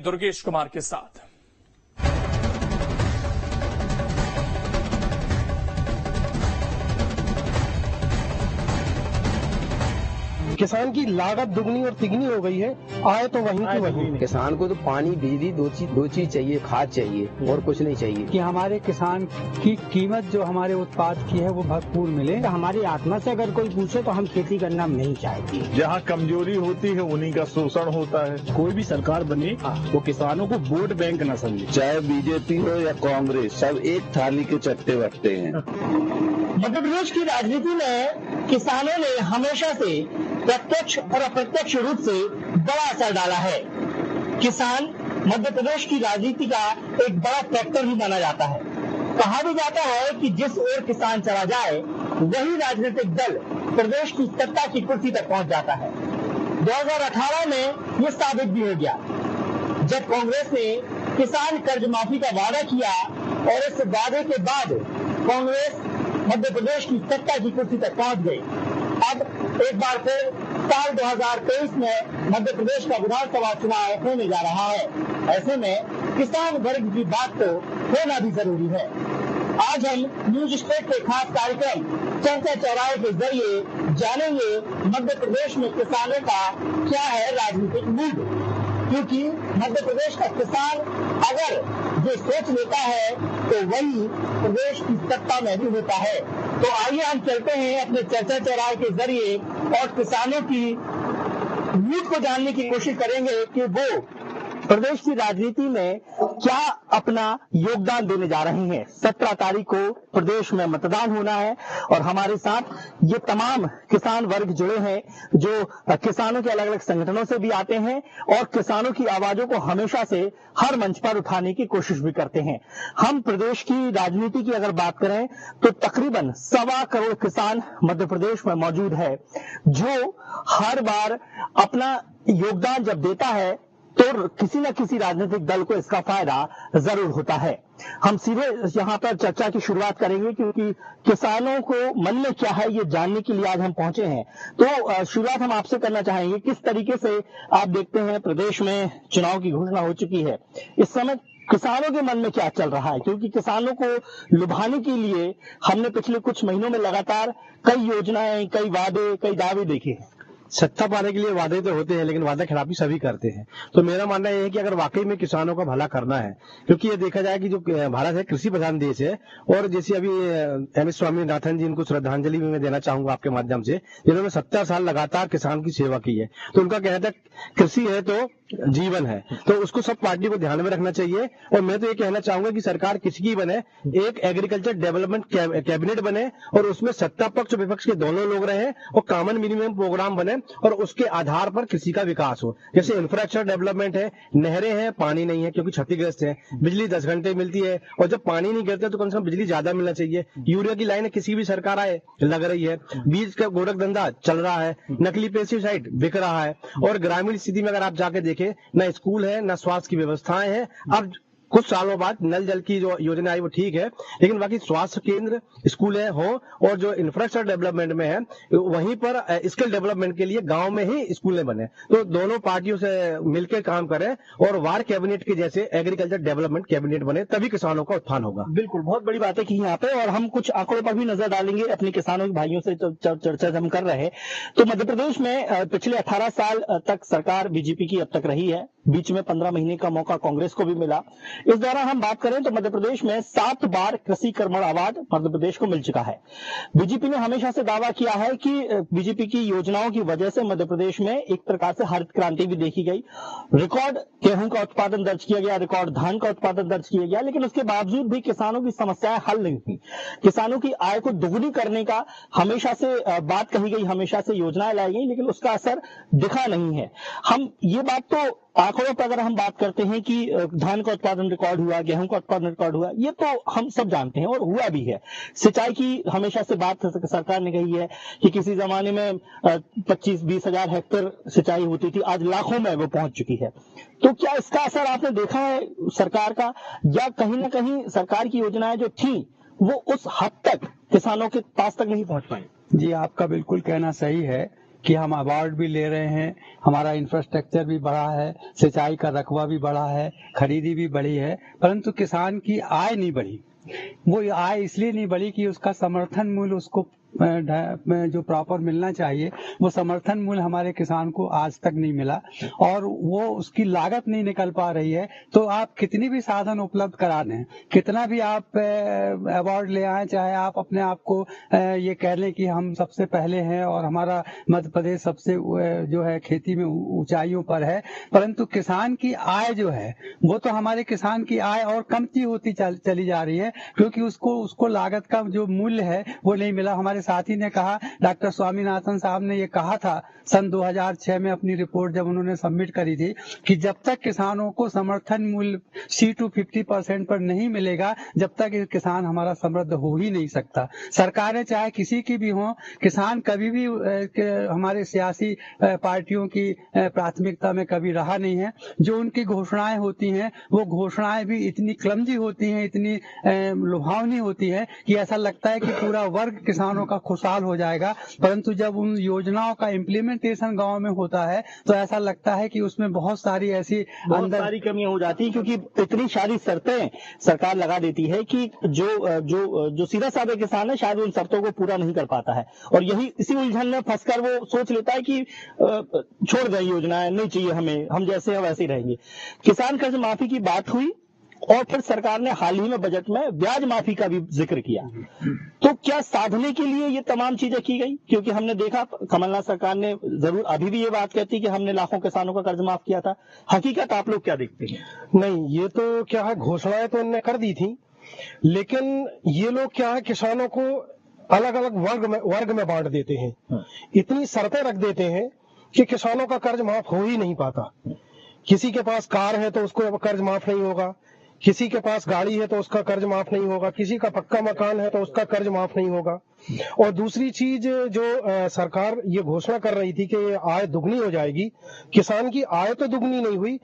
दुर्गेश कुमार के साथ। किसान की लागत दुगनी और तिगनी हो गई है, आय तो वहीं की वहीं। किसान को तो पानी, बिजली दो चीज चाहिए, खाद चाहिए और कुछ नहीं चाहिए। कि हमारे किसान की कीमत जो हमारे उत्पाद की है वो भरपूर मिले। हमारी आत्मा से अगर कोई पूछे तो हम खेती करना नहीं चाहते। जहाँ कमजोरी होती है उन्हीं का शोषण होता है। कोई भी सरकार बने वो किसानों को वोट बैंक न समझे। चाहे बीजेपी हो या कांग्रेस, सब एक थाली के चट्टे बट्टे हैं। मध्य प्रदेश की राजनीति में किसानों ने हमेशा से प्रत्यक्ष और अप्रत्यक्ष रूप से बड़ा असर डाला है। किसान मध्य प्रदेश की राजनीति का एक बड़ा फैक्टर भी माना जाता है। कहा भी जाता है कि जिस ओर किसान चला जाए वही राजनीतिक दल प्रदेश की सत्ता की कुर्सी तक पहुंच जाता है। 2018 में ये साबित भी हो गया, जब कांग्रेस ने किसान कर्ज माफी का वादा किया और इस वादे के बाद कांग्रेस मध्य प्रदेश की सत्ता की कुर्सी तक पहुंच गई। अब एक बार फिर साल 2023 में मध्य प्रदेश का विधानसभा चुनाव होने जा रहा है। ऐसे में किसान वर्ग की बात तो होना भी जरूरी है। आज हम न्यूज स्टेट के खास कार्यक्रम चर्चा चौराहे के जरिए जानेंगे मध्य प्रदेश में किसानों का क्या है राजनीतिक मूड, क्योंकि मध्य प्रदेश का किसान अगर जो सोच लेता है तो वही प्रदेश की सत्ता में भी होता है। तो आइए हम चलते हैं अपने चर्चा चौराहे के जरिए और किसानों की मूड को जानने की कोशिश करेंगे कि वो प्रदेश की राजनीति में क्या अपना योगदान देने जा रहे हैं। 17 तारीख को प्रदेश में मतदान होना है और हमारे साथ ये तमाम किसान वर्ग जुड़े हैं जो किसानों के अलग अलग संगठनों से भी आते हैं और किसानों की आवाजों को हमेशा से हर मंच पर उठाने की कोशिश भी करते हैं। हम प्रदेश की राजनीति की अगर बात करें तो तकरीबन 1.25 करोड़ किसान मध्य प्रदेश में मौजूद है, जो हर बार अपना योगदान जब देता है तो किसी न किसी राजनीतिक दल को इसका फायदा जरूर होता है। हम सीधे यहाँ पर चर्चा की शुरुआत करेंगे, क्योंकि किसानों को मन में क्या है ये जानने के लिए आज हम पहुंचे हैं। तो शुरुआत हम आपसे करना चाहेंगे, किस तरीके से आप देखते हैं प्रदेश में चुनाव की घोषणा हो चुकी है, इस समय किसानों के मन में क्या चल रहा है? क्योंकि किसानों को लुभाने के लिए हमने पिछले कुछ महीनों में लगातार कई योजनाएं, कई वादे, कई दावे देखे हैं। सत्ता पाने के लिए वादे तो होते हैं, लेकिन वादा खिलाफी सभी करते हैं। तो मेरा मानना यह है कि अगर वाकई में किसानों का भला करना है, क्योंकि ये देखा जाए कि जो भारत है कृषि प्रधान देश है, और जैसे अभी एम स्वामीनाथन जी, इनको श्रद्धांजलि भी मैं देना चाहूंगा आपके माध्यम से, जिन्होंने 70 साल लगातार किसान की सेवा की है। तो उनका कहना था कृषि है तो जीवन है, तो उसको सब पार्टी को ध्यान में रखना चाहिए। और मैं तो ये कहना चाहूंगा कि सरकार किसी की बने, एक एग्रीकल्चर डेवलपमेंट कैबिनेट बने और उसमें सत्ता पक्ष विपक्ष के दोनों लोग रहे और कॉमन मिनिमम प्रोग्राम बने और उसके आधार पर कृषि का विकास हो। जैसे इंफ्रास्ट्रक्चर डेवलपमेंट है, नहरें हैं, पानी नहीं है क्योंकि क्षतिग्रस्त है, बिजली 10 घंटे मिलती है, और जब पानी नहीं गिरता तो कम से कम बिजली ज्यादा मिलना चाहिए। यूरिया की लाइन किसी भी सरकार आए लग रही है, बीज का गोरख धंधा चल रहा है, नकली पेस्टिसाइड बिक रहा है, और ग्रामीण स्थिति में अगर आप जाके देखें न स्कूल है न स्वास्थ्य की व्यवस्थाएं हैं। अब कुछ सालों बाद नल जल की जो योजना आई वो ठीक है, लेकिन बाकी स्वास्थ्य केंद्र, स्कूल हो, और जो इंफ्रास्ट्रक्चर डेवलपमेंट में है वहीं पर स्किल डेवलपमेंट के लिए गांव में ही स्कूलें बने। तो दोनों पार्टियों से मिलकर काम करें और वार कैबिनेट के जैसे एग्रीकल्चर डेवलपमेंट कैबिनेट बने, तभी किसानों का उत्थान होगा। बिल्कुल, बहुत बड़ी बातें की यहाँ पे, और हम कुछ आंकड़ों पर भी नजर डालेंगे अपने किसानों के भाइयों से चर्चा हम कर रहे हैं। तो मध्य प्रदेश में पिछले 18 साल तक सरकार बीजेपी की अब तक रही है, बीच में 15 महीने का मौका कांग्रेस को भी मिला। इस दौरान हम बात करें तो मध्य प्रदेश में 7 बार कृषि कर्मण अवार्ड मध्य प्रदेश को मिल चुका है। बीजेपी ने हमेशा से दावा किया है कि बीजेपी की योजनाओं की वजह से मध्य प्रदेश में एक प्रकार से हरित क्रांति भी देखी गई। रिकॉर्ड गेहूं का उत्पादन दर्ज किया गया, रिकॉर्ड धान का उत्पादन दर्ज किया गया, लेकिन उसके बावजूद भी किसानों की समस्याएं हल नहीं हुई। किसानों की आय को दोगुनी करने का हमेशा से बात कही गई, हमेशा से योजनाएं लाई गई, लेकिन उसका असर दिखा नहीं है। हम ये बात तो आंकड़ों पर अगर हम बात करते हैं कि धान का उत्पादन रिकॉर्ड हुआ, गेहूं का उत्पादन रिकॉर्ड हुआ, ये तो हम सब जानते हैं और हुआ भी है। सिंचाई की हमेशा से बात सरकार ने कही है कि किसी जमाने में 25-20 हजार हेक्टेयर सिंचाई होती थी, आज लाखों में वो पहुंच चुकी है। तो क्या इसका असर आपने देखा है सरकार का, या कहीं ना कहीं सरकार की योजनाएं जो थी वो उस हद तक किसानों के पास तक नहीं पहुंच पाई? जी, आपका बिल्कुल कहना सही है कि हम अवार्ड भी ले रहे हैं, हमारा इंफ्रास्ट्रक्चर भी बढ़ा है, सिंचाई का रकबा भी बढ़ा है, खरीदी भी बढ़ी है, परंतु किसान की आय नहीं बढ़ी। वो आय इसलिए नहीं बढ़ी कि उसका समर्थन मूल्य उसको जो प्रॉपर मिलना चाहिए वो समर्थन मूल्य हमारे किसान को आज तक नहीं मिला, और वो उसकी लागत नहीं निकल पा रही है। तो आप कितनी भी साधन उपलब्ध करा दें, कितना भी आप अवार्ड ले आए, चाहे आप अपने आप को ये कह लें कि हम सबसे पहले हैं और हमारा मध्य प्रदेश सबसे जो है खेती में ऊंचाइयों पर है, परंतु किसान की आय जो है वो तो हमारे किसान की आय और कमती होती चली जा रही है, क्योंकि उसको लागत का जो मूल्य है वो नहीं मिला। हमारे साथी ने कहा, डॉक्टर स्वामीनाथन साहब ने ये कहा था सन 2006 में अपनी रिपोर्ट जब उन्होंने सबमिट करी थी कि जब तक किसानों को समर्थन मूल्य C-50% पर नहीं मिलेगा, जब तक किसान हमारा समृद्ध हो ही नहीं सकता। सरकारें चाहे किसी की भी हो, किसान कभी भी हमारे सियासी पार्टियों की प्राथमिकता में कभी रहा नहीं है। जो उनकी घोषणाएं होती हैं वो घोषणाएं भी इतनी क्लमजी होती हैं, इतनी लुभावनी होती है कि ऐसा लगता है कि पूरा वर्ग किसानों का खुशहाल हो जाएगा, परंतु जब उन योजनाओं का इम्प्लीमेंटेशन गांव में होता है तो ऐसा लगता है कि उसमें बहुत सारी ऐसी सारी कमियां हो जाती हैं, क्योंकि इतनी सारी शर्तें सरकार लगा देती है कि जो सीधा साधा किसान है शायद उन शर्तों को पूरा नहीं कर पाता है, और यही इसी उलझन में फंसकर वो सोच लेता है कि छोड़ दें योजनाएं, नहीं चाहिए हमें, हम जैसे हैं वैसे ही रहेंगे। किसान कर्ज माफी की बात हुई और फिर सरकार ने हाल ही में बजट में ब्याज माफी का भी जिक्र किया, तो क्या साधने के लिए ये तमाम चीजें की गई? क्योंकि हमने देखा कमलनाथ सरकार ने जरूर अभी भी ये बात कहती कि हमने लाखों किसानों का कर्ज माफ किया था, हकीकत आप लोग क्या देखते हैं? नहीं, ये तो क्या है, घोषणाएं तो उन्होंने कर दी थी, लेकिन ये लोग क्या है, किसानों को अलग अलग वर्ग में बांट देते हैं, इतनी शर्तें रख देते हैं कि किसानों का कर्ज माफ हो ही नहीं पाता। किसी के पास कार है तो उसको कर्ज माफ नहीं होगा, किसी के पास गाड़ी है तो उसका कर्ज माफ नहीं होगा, किसी का पक्का मकान है तो उसका कर्ज माफ नहीं होगा। और दूसरी चीज जो सरकार ये घोषणा कर रही थी कि आय दुगनी हो जाएगी, किसान की आय तो दुगनी नहीं हुई,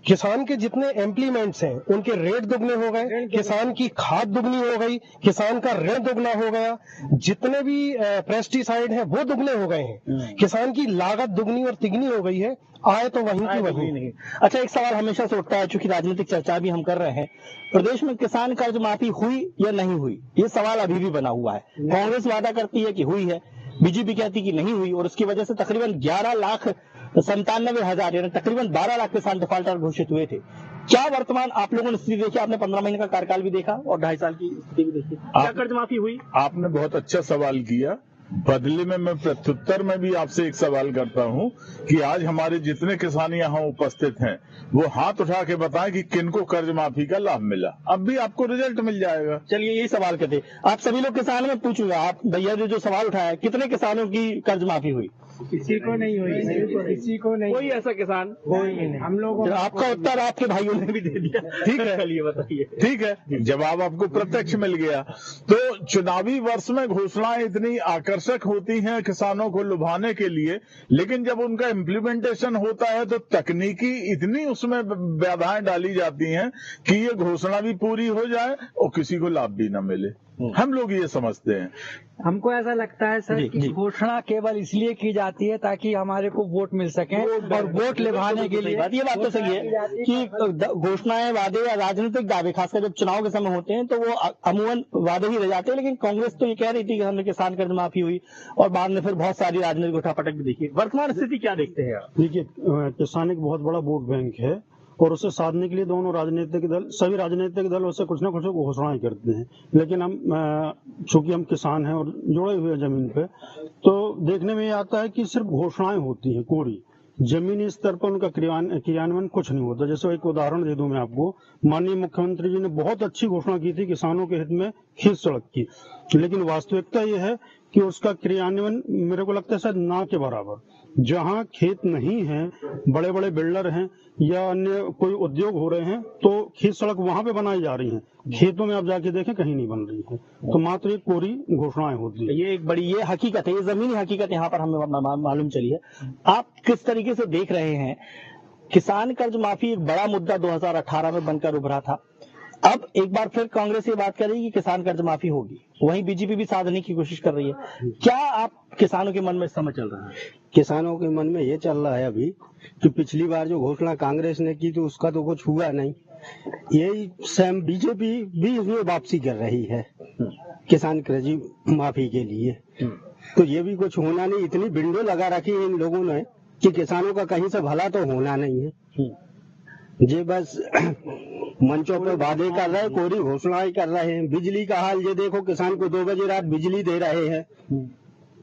किसान के जितने इम्प्लीमेंट्स हैं उनके रेट दुगने हो गए, किसान की खाद दुगनी हो गई, किसान का ऋण दुगना हो गया, जितने भी पेस्टिसाइड हैं वो दुगने हो गए हैं, किसान की लागत दुगनी और तिगनी हो गई है, आय तो वहीं की वहीं नहीं। अच्छा, एक सवाल हमेशा से उठता है, चूंकि राजनीतिक चर्चा भी हम कर रहे हैं, प्रदेश में किसान कर्ज माफी हुई या नहीं हुई, ये सवाल अभी भी बना हुआ है। कांग्रेस वादा करती है कि हुई है, बीजेपी कहती कि नहीं हुई, और उसकी वजह से तकरीबन 11,97,000 यानी तकरीबन 12 लाख किसान डिफॉल्टर घोषित हुए थे। क्या वर्तमान आप लोगों ने स्थिति देखी? आपने 15 महीने का कार्यकाल भी देखा और 2.5 साल की स्थिति भी देखी, क्या कर्ज माफी हुई? आपने बहुत अच्छा सवाल किया। बदले में मैं प्रत्युत्तर में भी आपसे एक सवाल करता हूं कि आज हमारे जितने किसान यहाँ उपस्थित हैं वो हाथ उठा के बताएं कि किनको कर्ज माफी का लाभ मिला। अब भी आपको रिजल्ट मिल जाएगा। चलिए, यही सवाल करते, आप सभी लोग किसान में पूछूंगा, आप भैया जो सवाल उठाया, कितने किसानों की कर्ज माफी हुई? किसी को नहीं हुई, किसी को नहीं, कोई ऐसा किसान कोई नहीं। हम लोग आपका उत्तर आपके भाइयों ने भी दे दिया, ठीक है? चलिए बताइए। ठीक है, जवाब आपको प्रत्यक्ष मिल गया। तो चुनावी वर्ष में घोषणाएं इतनी आकर्षक होती हैं किसानों को लुभाने के लिए, लेकिन जब उनका इम्प्लीमेंटेशन होता है तो तकनीकी इतनी उसमें बाधाएं डाली जाती हैं कि ये घोषणा भी पूरी हो जाए और किसी को लाभ भी न मिले। हम लोग ये समझते हैं। हमको ऐसा लगता है सर कि घोषणा केवल इसलिए की जाती है ताकि हमारे को वोट मिल सके, और वोट निभाने के लिए। ये बात तो सही है कि घोषणाएं, वादे या राजनीतिक दावे खासकर जब चुनाव के समय होते हैं तो वो अमूमन वादे ही रह जाते हैं, लेकिन कांग्रेस तो ये कह रही थी कि हमने किसान कर्ज माफी हुई, और बाद में फिर बहुत सारी राजनीतिक उठापटक भी देखी। वर्तमान स्थिति क्या देखते हैं? देखिए, किसान एक बहुत बड़ा वोट बैंक है, और उसे साधने के लिए दोनों राजनीतिक दल, सभी राजनीतिक दल उससे कुछ न कुछ घोषणाएं करते हैं, लेकिन हम चूंकि हम किसान हैं और जुड़े हुए जमीन पे, तो देखने में ये आता है कि सिर्फ घोषणाएं होती हैं, कोरी जमीनी स्तर पर उनका क्रियान्वयन कुछ नहीं होता। जैसे एक उदाहरण दे दूं मैं आपको, माननीय मुख्यमंत्री जी ने बहुत अच्छी घोषणा की थी किसानों के हित में खींच सड़क की, लेकिन वास्तविकता ये है कि उसका क्रियान्वयन मेरे को लगता है शायद ना के बराबर। जहां खेत नहीं है, बड़े बड़े बिल्डर हैं या अन्य कोई उद्योग हो रहे हैं, तो खींच सड़क वहां पे बनाई जा रही हैं, खेतों में आप जाके देखें कहीं नहीं बन रही है, तो मात्र एक कोरी घोषणाएं होती है। ये एक बड़ी ये हकीकत है, ये जमीनी हकीकत यहाँ पर हमें मालूम चली है। आप किस तरीके से देख रहे हैं? किसान कर्ज माफी एक बड़ा मुद्दा 2018 में बनकर उभरा था, अब एक बार फिर कांग्रेस ये बात कर रही है कि किसान कर्ज माफी होगी, वहीं बीजेपी भी साधने की कोशिश कर रही है। क्या आप किसानों के मन में इस समय चल रहा है? किसानों के मन में ये चल रहा है अभी कि पिछली बार जो घोषणा कांग्रेस ने की तो उसका तो कुछ हुआ नहीं, यही सेम बीजेपी भी इसमें वापसी कर रही है किसान कर्ज माफी के लिए। तो ये भी कुछ होना नहीं, इतनी विंडो लगा रखी है इन लोगों ने कि किसानों का कहीं से भला तो होना नहीं है। ये बस मंचों पर वादे कर रहे हैं, कोरी घोषणाएं कर रहे हैं। बिजली का हाल ये देखो, किसान को 2 बजे रात बिजली दे रहे हैं।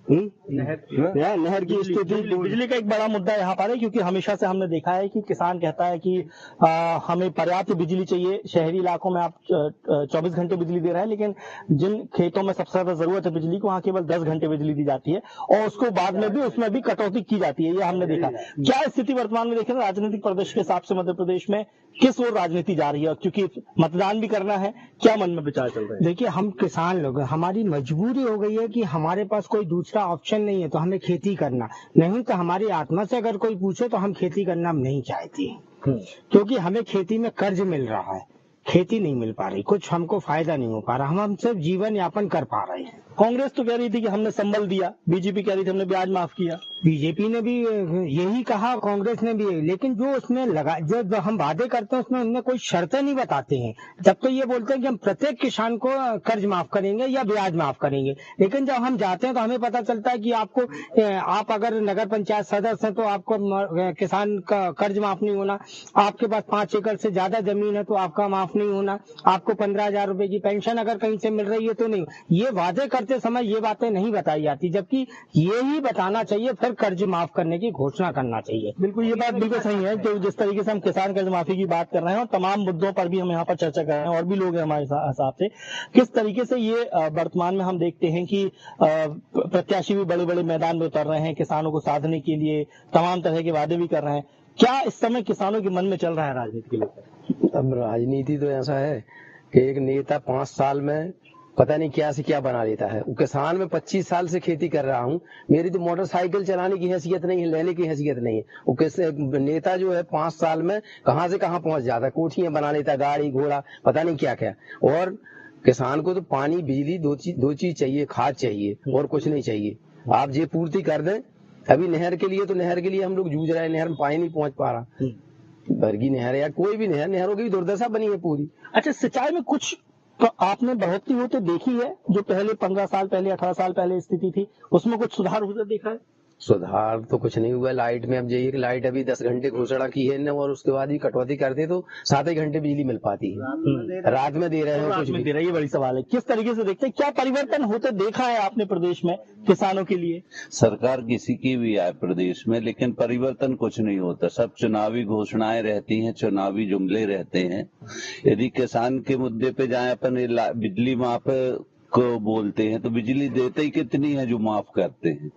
नहर की स्थिति, बिजली का एक बड़ा मुद्दा यहाँ पर है, क्योंकि हमेशा से हमने देखा है कि किसान कहता है कि हमें पर्याप्त बिजली चाहिए। शहरी इलाकों में आप 24 घंटे बिजली दे रहे हैं, लेकिन जिन खेतों में सबसे ज्यादा जरूरत है बिजली को, वहाँ केवल 10 घंटे बिजली दी जाती है और उसको बाद में भी उसमें भी कटौती की जाती है। ये हमने देखा। क्या स्थिति वर्तमान में देखें राजनीतिक प्रदेश के हिसाब से मध्य प्रदेश में किस ओर राजनीति जा रही है? क्योंकि मतदान भी करना है, क्या मन में विचार चल रहा है? देखिए, हम किसान लोग, हमारी मजबूरी हो गई है कि हमारे पास कोई दूसरा ऑप्शन नहीं है, तो हमें खेती करना। नहीं तो हमारी आत्मा से अगर कोई पूछे तो हम खेती करना नहीं चाहते, क्योंकि हमें खेती में कर्ज मिल रहा है, खेती नहीं मिल पा रही, कुछ हमको फायदा नहीं हो पा रहा, हम सिर्फ जीवन यापन कर पा रहे हैं। कांग्रेस तो कह रही थी कि हमने संबल दिया, बीजेपी कह रही थी हमने ब्याज माफ किया। बीजेपी ने भी यही कहा, कांग्रेस ने भी, लेकिन जो उसमें लगा, जो हम वादे करते हैं उसमें उनमें कोई शर्तें नहीं बताते हैं। जब तो ये बोलते हैं कि हम प्रत्येक किसान को कर्ज माफ करेंगे या ब्याज माफ करेंगे, लेकिन जब हम जाते हैं तो हमें पता चलता है कि आपको, आप अगर नगर पंचायत सदस्य हैं तो आपको किसान का कर्ज माफ नहीं होना, आपके पास 5 एकड़ से ज्यादा जमीन है तो आपका माफ नहीं होना, आपको 15,000 रुपए की पेंशन अगर कहीं से मिल रही है तो नहीं। ये वादे करते समय ये बातें नहीं बताई जाती, जबकि ये ही बताना चाहिए, फिर कर्ज माफ करने की घोषणा करना चाहिए। बिल्कुल, ये बात बिल्कुल सही है। जो जिस तरीके से हम किसान कर्ज माफी की बात कर रहे हैं और तमाम मुद्दों पर भी हम यहाँ पर चर्चा कर रहे हैं, और भी लोग हैं हमारे हिसाब से, किस तरीके से ये वर्तमान में हम देखते हैं कि प्रत्याशी भी बड़े बड़े मैदान में उतर रहे हैं, किसानों को साधने के लिए तमाम तरह के वादे भी कर रहे हैं। क्या इस समय किसानों के मन में चल रहा है राजनीति के लिए? अब राजनीति तो ऐसा है कि एक नेता 5 साल में पता नहीं क्या से क्या बना लेता है। वो किसान में 25 साल से खेती कर रहा हूँ, मेरी तो मोटरसाइकिल चलाने की हैसियत नहीं है, लेने की हैसियत नहीं है। वो किस नेता जो है 5 साल में कहाँ से कहाँ पहुंच जाता है, कोठियां बना लेता, गाड़ी घोड़ा पता नहीं क्या क्या। और किसान को तो पानी बिजली दो चीज चाहिए, खाद चाहिए और कुछ नहीं चाहिए। आप ये पूर्ति कर दें। अभी नहर के लिए हम लोग जूझ रहे हैं, नहर में पानी नहीं पहुंच पा रहा। बरगी नहर या कोई भी नहर, नहरों की भी दुर्दशा बनी है पूरी। अच्छा, सिंचाई में कुछ तो आपने बढ़ोतरी होते देखी है? जो पहले 15 साल पहले 18 साल पहले स्थिति थी, उसमें कुछ सुधार होता देखा है? सुधार तो कुछ नहीं हुआ। लाइट में अब जाइए, लाइट अभी 10 घंटे घोषणा की है न, और उसके बाद भी कटौती करते तो 7 ही घंटे बिजली मिल पाती है। रात में दे रहे हैं, कुछ भी दे रहे हैं। ये बड़ी सवाल है, किस तरीके से देखते हैं, क्या परिवर्तन होते देखा है आपने प्रदेश में किसानों के लिए? सरकार किसी की भी आए प्रदेश में, लेकिन परिवर्तन कुछ नहीं होता। सब चुनावी घोषणाएं रहती हैं, चुनावी जुमले रहते हैं। यदि किसान के मुद्दे पे जाए, अपन बिजली माफ को बोलते हैं तो बिजली देते ही कितनी है जो माफ करते हैं?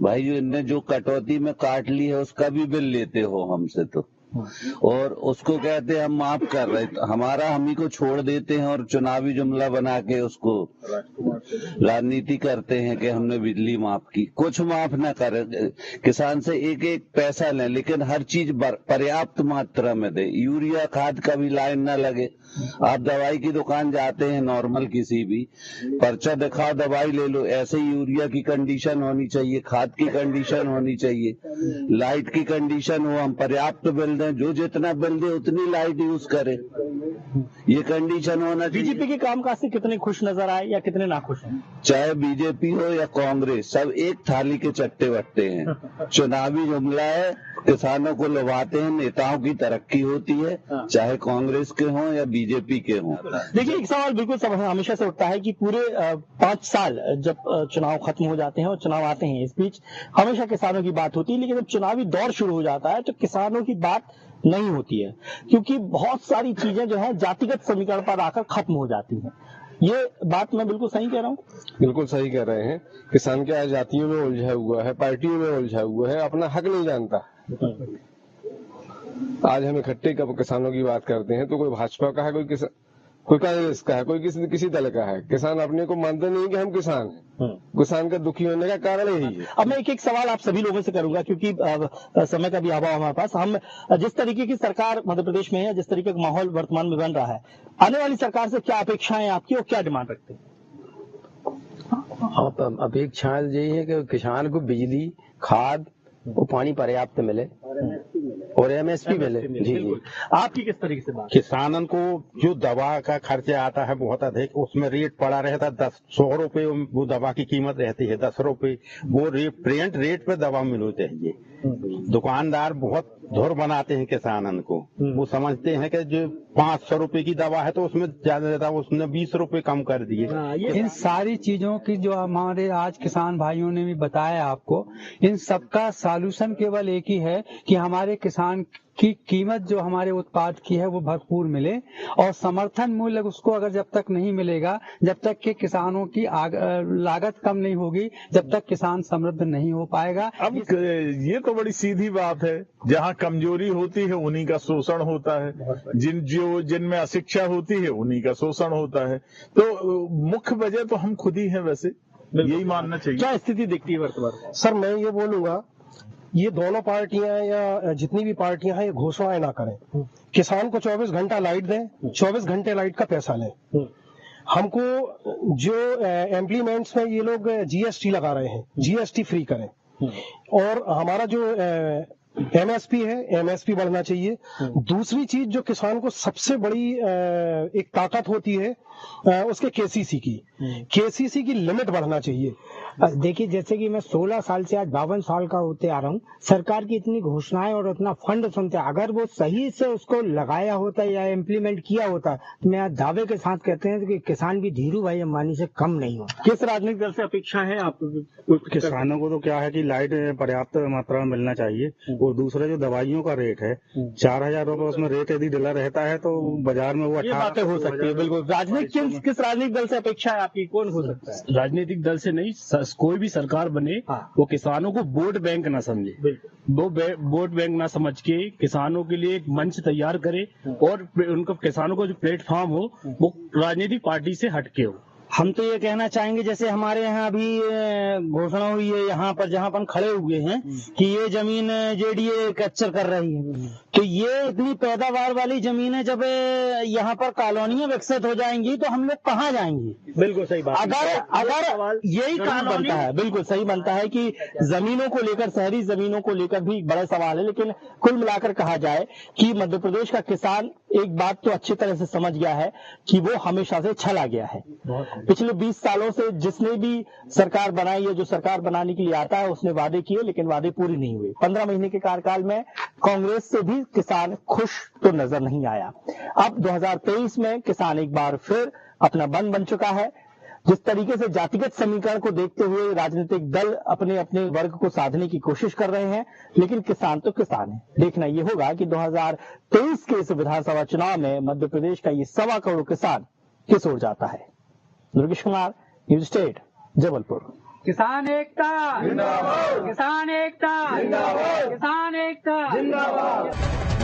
भाई, जो इनने जो कटौती में काट ली है उसका भी बिल लेते हो हमसे तो, और उसको कहते हैं हम माफ कर रहे, तो हमारा हम ही को छोड़ देते हैं और चुनावी जुमला बना के उसको राजनीति करते हैं कि हमने बिजली माफ की। कुछ माफ न करे, किसान से एक एक पैसा लें, लेकिन हर चीज पर्याप्त मात्रा में दे। यूरिया खाद का भी लाइन न लगे। आप दवाई की दुकान जाते हैं, नॉर्मल किसी भी, पर्चा दिखाओ, दवाई ले लो। ऐसे ही यूरिया की कंडीशन होनी चाहिए, खाद की कंडीशन होनी चाहिए, लाइट की कंडीशन हो, हम पर्याप्त बिल दें, जो जितना बिल दे उतनी लाइट यूज करे, ये कंडीशन होना चाहिए। बीजेपी के कामकाज से कितने खुश नजर आए या कितने नाखुश हैं? चाहे बीजेपी हो या कांग्रेस, सब एक थाली के चट्टे बट्टे हैं। चुनावी जुमला है, किसानों को लुभाते हैं, नेताओं की तरक्की होती है, चाहे कांग्रेस के हों या बीजेपी के हों। देखिए, एक सवाल बिल्कुल सब हमेशा से उठता है कि पूरे 5 साल जब चुनाव खत्म हो जाते हैं और चुनाव आते हैं, इस बीच हमेशा किसानों की बात होती है, लेकिन जब चुनावी दौर शुरू हो जाता है तो किसानों की बात नहीं होती है, क्योंकि बहुत सारी चीजें जो है जातिगत समीकरण पर आकर खत्म हो जाती हैं। ये बात मैं बिल्कुल सही कह रहा हूँ? बिल्कुल सही कह रहे हैं। किसान क्या जातियों में उलझा हुआ है, पार्टियों में उलझा हुआ है, अपना हक नहीं जानता। आज हम इकट्ठे कब किसानों की बात करते हैं तो कोई भाजपा का है, कोई कांग्रेस का है, कोई किसी दल का है। किसान अपने को मानते नहीं कि हम किसान हैं। किसान का दुखी होने का कारण यही है। अब मैं एक सवाल आप सभी लोगों से करूंगा, क्योंकि समय का भी अभाव हमारे पास। हम जिस तरीके की सरकार मध्य प्रदेश में है, जिस तरीके का माहौल वर्तमान में बन रहा है, आने वाली सरकार से क्या अपेक्षाएं आपकी और क्या डिमांड रखते हैं? अपेक्षाएं यही है कि किसान को बिजली, खाद और पानी पर्याप्त मिले और एमएसपी मिले। जी जी। आपकी किस तरीके से बात? किसानन को जो दवा का खर्चा आता है बहुत अधिक, उसमें रेट पड़ा रहता है 100 रुपए, वो दवा की कीमत रहती है 10 रुपए, वो प्रिंट रेट पे दवा मिलनी चाहिए। दुकानदार बहुत धुर बनाते हैं किसानन को, वो समझते हैं कि जो 500 रुपए की दवा है तो उसमें ज्यादा उसने 20 रुपए कम कर दिए। इन सारी चीजों की जो हमारे आज किसान भाइयों ने भी बताया आपको, इन सबका सॉल्यूशन केवल एक ही है कि हमारे किसान की कीमत जो हमारे उत्पाद की है वो भरपूर मिले, और समर्थन मूल्य उसको अगर जब तक नहीं मिलेगा, जब तक कि किसानों की लागत कम नहीं होगी, जब तक किसान समृद्ध नहीं हो पाएगा। अब ये तो बड़ी सीधी बात है, जहाँ कमजोरी होती है उन्हीं का शोषण होता है, जिनमें अशिक्षा होती है उन्हीं का शोषण होता है। तो मुख्य वजह तो हम खुद ही हैं, वैसे यही मानना चाहिए। क्या स्थिति दिखती है वर्तमान? सर मैं ये बोलूंगा, ये दोनों पार्टियां या जितनी भी पार्टियां हैं ये घोषणाएं ना करें। किसान को 24 घंटा लाइट दें, 24 घंटे लाइट का पैसा लें। हमको जो एम्प्लीमेंट्स में ये लोग जीएसटी लगा रहे हैं, जीएसटी फ्री करें, और हमारा जो एमएसपी है, एमएसपी बढ़ना चाहिए। दूसरी चीज जो किसान को सबसे बड़ी एक ताकत होती है उसके केसीसी की लिमिट बढ़ना चाहिए। देखिए, जैसे कि मैं 16 साल से आज 52 साल का होते आ रहा हूँ, सरकार की इतनी घोषणाएं और इतना फंड सुनते हैं, अगर वो सही से उसको लगाया होता या इम्प्लीमेंट किया होता तो मैं दावे के साथ कहते हैं कि किसान भी धीरू भाई अंबानी से कम नहीं हो। किस राजनीतिक दल से अपेक्षा है आपको? किसानों को तो क्या है कि लाइट पर्याप्त मात्रा में मिलना चाहिए, और दूसरा जो दवाइयों का रेट है 4000 रुपए उसमें रेट यदि डला रहता है तो बाजार में वो ये बातें हो सकती है। बिल्कुल। राजनीतिक किस राजनीतिक दल से अपेक्षा है आपकी? कौन हो सकता है? राजनीतिक दल से नहीं, कोई भी सरकार बने वो किसानों को वोट बैंक ना समझे, वो वोट बैंक ना समझ के किसानों के लिए एक मंच तैयार करे, और उनको किसानों को जो प्लेटफॉर्म हो वो राजनीतिक पार्टी से हटके हो। हम तो ये कहना चाहेंगे, जैसे हमारे यहाँ अभी घोषणा हुई है यहाँ पर जहाँ पर खड़े हुए हैं कि ये जमीन जेडीए कैप्चर कर रही है, तो ये इतनी पैदावार वाली जमीन है, जब यहाँ पर कॉलोनियां विकसित हो जाएंगी तो हम लोग कहाँ जाएंगे? बिल्कुल सही बात। अगर यही कारण बनता है, बिल्कुल सही बनता है कि जमीनों को लेकर, शहरी जमीनों को लेकर भी बड़ा सवाल है। लेकिन कुल मिलाकर कहा जाए कि मध्य प्रदेश का किसान एक बात तो अच्छी तरह से समझ गया है कि वो हमेशा से छला गया है। पिछले 20 सालों से जिसने भी सरकार बनाई है, जो सरकार बनाने के लिए आता है, उसने वादे किए लेकिन वादे पूरे नहीं हुए। 15 महीने के कार्यकाल में कांग्रेस से भी किसान खुश तो नजर नहीं आया। अब 2023 में किसान एक बार फिर अपना बन चुका है। जिस तरीके से जातिगत समीकरण को देखते हुए राजनीतिक दल अपने अपने वर्ग को साधने की कोशिश कर रहे हैं, लेकिन किसान तो किसान है। देखना ये होगा कि 2023 के इस विधानसभा चुनाव में मध्य प्रदेश का ये 1.25 करोड़ किसान किस ओर जाता है। Durgesh Kumar, news state, Jabalpur. किसान एकता जिंदाबाद, किसान एकता जिंदाबाद, किसान एकता जिंदाबाद।